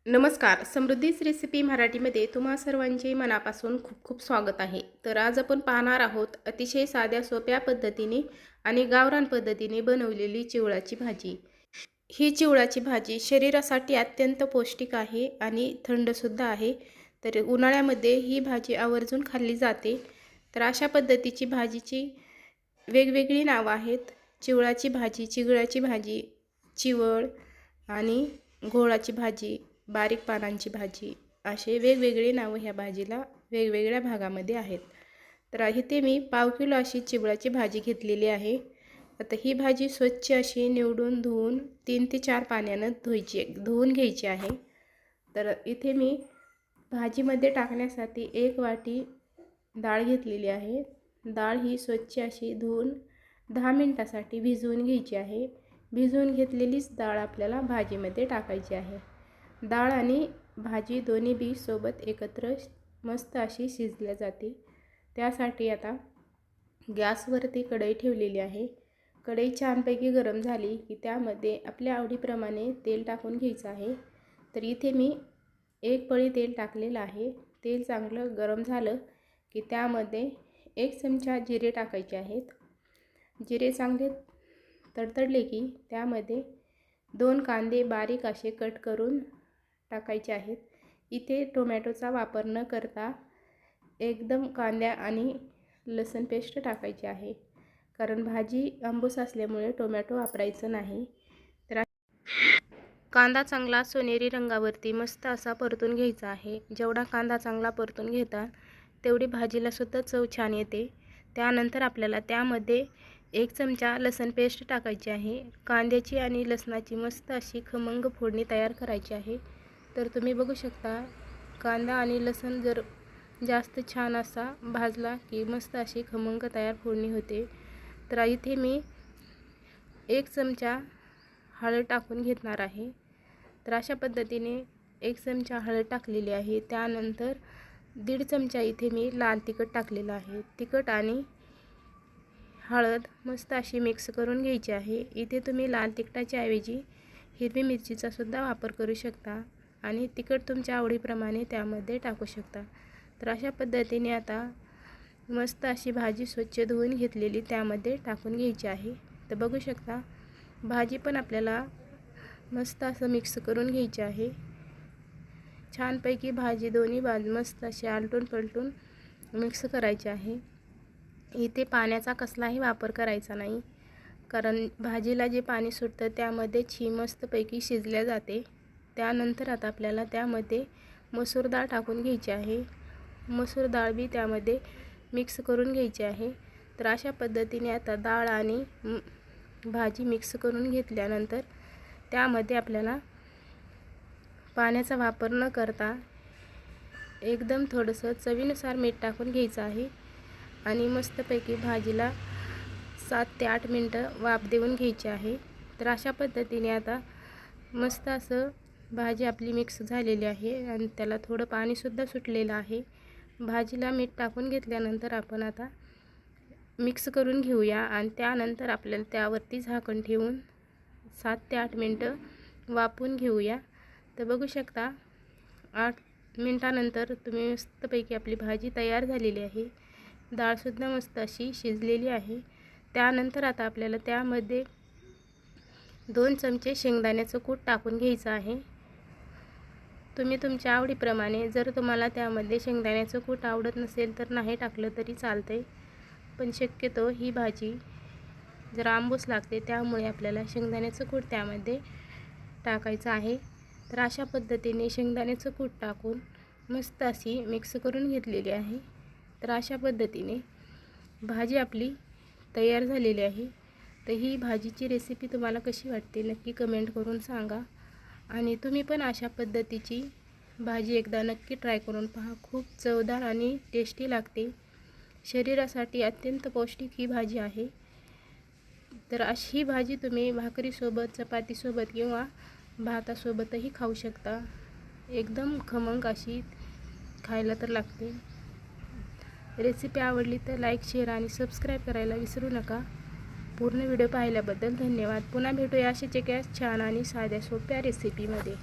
नमस्कार. समृद्धीच रेसिपी मराठीमध्ये तुम्हा सर्वांचे मनापासून खूप खूप स्वागत आहे. तर आज आपण पाहणार आहोत अतिशय साध्या सोप्या पद्धतीने आणि गावरान पद्धतीने बनवलेली चिवळाची भाजी. ही चिवळाची भाजी शरीरासाठी अत्यंत पौष्टिक आहे आणि थंडसुद्धा आहे. तर उन्हाळ्यामध्ये ही भाजी आवर्जून खाल्ली जाते. तर अशा पद्धतीची भाजीची वेगवेगळी नावं आहेत. चिवळाची भाजी, चिगळाची भाजी, चिवळ आणि घोळाची भाजी, बारीक पानांची भाजी, असे वेगवेगळे नावं ह्या भाजीला वेगवेगळ्या भागामध्ये आहेत. तर इथे मी पाव किलो अशी चिवळाची भाजी घेतलेली आहे. आता ही भाजी स्वच्छ अशी निवडून धुवून 3 ते 4 पाण्यानं धुवून घ्यायची आहे. तर इथे मी भाजीमध्ये टाकण्यासाठी 1 वाटी डाळ घेतलेली आहे. डाळ ही स्वच्छ अशी धुवून 10 मिनिटासाठी भिजवून घ्यायची आहे. भिजवून घेतलेलीच डाळ आपल्याला भाजीमध्ये टाकायची आहे. डाळ आणि भाजी दोन्ही बी सोबत एकत्र मस्त अशी शिजल्या जाते. त्यासाठी आता गॅसवरती कढई ठेवलेली आहे. कढई छानपैकी गरम झाली की त्यामध्ये आपल्या आवडीप्रमाणे तेल टाकून घ्यायचं आहे. तर इथे मी 1 पळी तेल टाकलेलं आहे. तेल चांगलं गरम झालं की त्यामध्ये 1 चमचा जिरे टाकायचे आहेत. जिरे चांगले तडतडले की त्यामध्ये 2 कांदे बारीक असे कट करून टाकायचे आहेत. इथे टोमॅटोचा वापर न करता एकदम कांदा आणि लसूण पेस्ट टाकायची आहे, कारण भाजी आंबूस असल्यामुळे टोमॅटो वापरायचं नाही. तर कांदा चांगला सोनेरी रंगावरती मस्त असा परतून घ्यायचा आहे. जेवढा कांदा चांगला परतून घेता तेवढी भाजीला सुद्धा चव छान येते. त्यानंतर आपल्याला त्यामध्ये 1 चमचा लसूण पेस्ट टाकायची आहे. कांद्याची आणि लसणाची मस्त अशी खमंग फोडणी तयार करायची आहे. तर तुम्ही बघू शकता, कांदा आणि लसूण जर जास्त छान असा भाजला की मस्त अशी खमंग तयार फोडणी होते. तर इथे मी 1 चमचा हळद टाकून घेणार आहे. तर अशा पद्धतीने 1 चमचा हळद टाकलेली आहे. त्यानंतर 1.5 चमचा इथे मी लाल तिखट टाकलेलं आहे. तिखट आणि हळद मस्त अशी मिक्स करून घ्यायची आहे. इथे तुम्ही लाल तिखटाच्या ऐवजी हिरवी मिरचीचा सुद्धा वापर करू शकता आणि तिखट तुमच्या आवडीप्रमाणे त्यामध्ये टाकू शकता. तर अशा पद्धतीने आता मस्त अशी भाजी स्वच्छ धुवून घेतलेली त्यामध्ये टाकून घ्यायची आहे. तर बघू शकता, भाजी पण आपल्याला मस्त असं मिक्स करून घ्यायची आहे. छानपैकी भाजी दोन्ही बाजू मस्त अशी आलटून पलटून मिक्स करायची आहे. इथे पाण्याचा कसलाही वापर करायचा नाही, कारण भाजीला जे पाणी सुटतं त्यामध्येच ही मस्तपैकी शिजल्या जाते. त्यानंतर आता आपल्याला त्यामध्ये मसूर डाळ टाकून घ्यायची आहे. मसूर डाळ बी त्यामध्ये मिक्स करून घ्यायची आहे. तर अशा पद्धतीने आता डाळ आणि भाजी मिक्स करून घेतल्यानंतर त्यामध्ये आपल्याला पाण्याचा वापर न करता एकदम थोडंसं चवीनुसार मीठ टाकून घ्यायचं आहे आणि मस्तपैकी भाजीला 7 ते 8 मिनटं वाफ देऊन घ्यायची आहे. तर अशा पद्धतीने आता मस्त असं भाजी आपली मिक्स झालेली आहे आणि त्याला थोडं पाणीसुद्धा सुटलेलं आहे. भाजीला मीठ टाकून घेतल्यानंतर आपण आता मिक्स करून घेऊया आणि त्यानंतर आपल्याला त्यावरती झाकण ठेवून 7 ते 8 मिनटं वाफवून घेऊया. तर बघू शकता, 8 मिनटानंतर तुम्ही मस्तपैकी आपली भाजी तयार झालेली आहे. डाळसुद्धा मस्त अशी शिजलेली आहे. त्यानंतर आता आपल्याला त्यामध्ये 2 चमचे शेंगदाण्याचं कूट टाकून घ्यायचं आहे. तुम्ही तुमच्या आवडीप्रमाणे, जर तुम्हाला त्यामध्ये शेंगदाण्याचं कूट आवडत नसेल तर नाही टाकलं तरी चालतंय, पण शक्यतो ही भाजी जरा आंबूस लागते त्यामुळे आपल्याला शेंगदाण्याचं कूट त्यामध्ये टाकायचं आहे. तर अशा पद्धतीने शेंगदाण्याचं कूट टाकून मस्त अशी मिक्स करून घेतलेली आहे. तर अशा पद्धतीने भाजी आपली तयार झालेली आहे. तर ही भाजीची रेसिपी तुम्हाला कशी वाटते नक्की कमेंट करून सांगा आणि तुम्ही पण अशा पद्धतीची भाजी एकदा नक्की ट्राय करून पहा. खूप चवदार आणि टेस्टी लागते. शरीरासाठी अत्यंत पौष्टिक ही भाजी आहे. तर अशी भाजी तुम्ही भाकरीसोबत, चपातीसोबत किंवा भातासोबतही खाऊ शकता. एकदम खमंग अशी खायला तर लागते. रेसिपी आवडली तर लाईक, शेअर आणि सबस्क्राईब करायला विसरू नका. पूर्ण व्हिडिओ पाहिल्याबद्दल धन्यवाद. पुन्हा भेटूया अशाच एका छान आणि साध्या सोप्या रेसिपीमध्ये.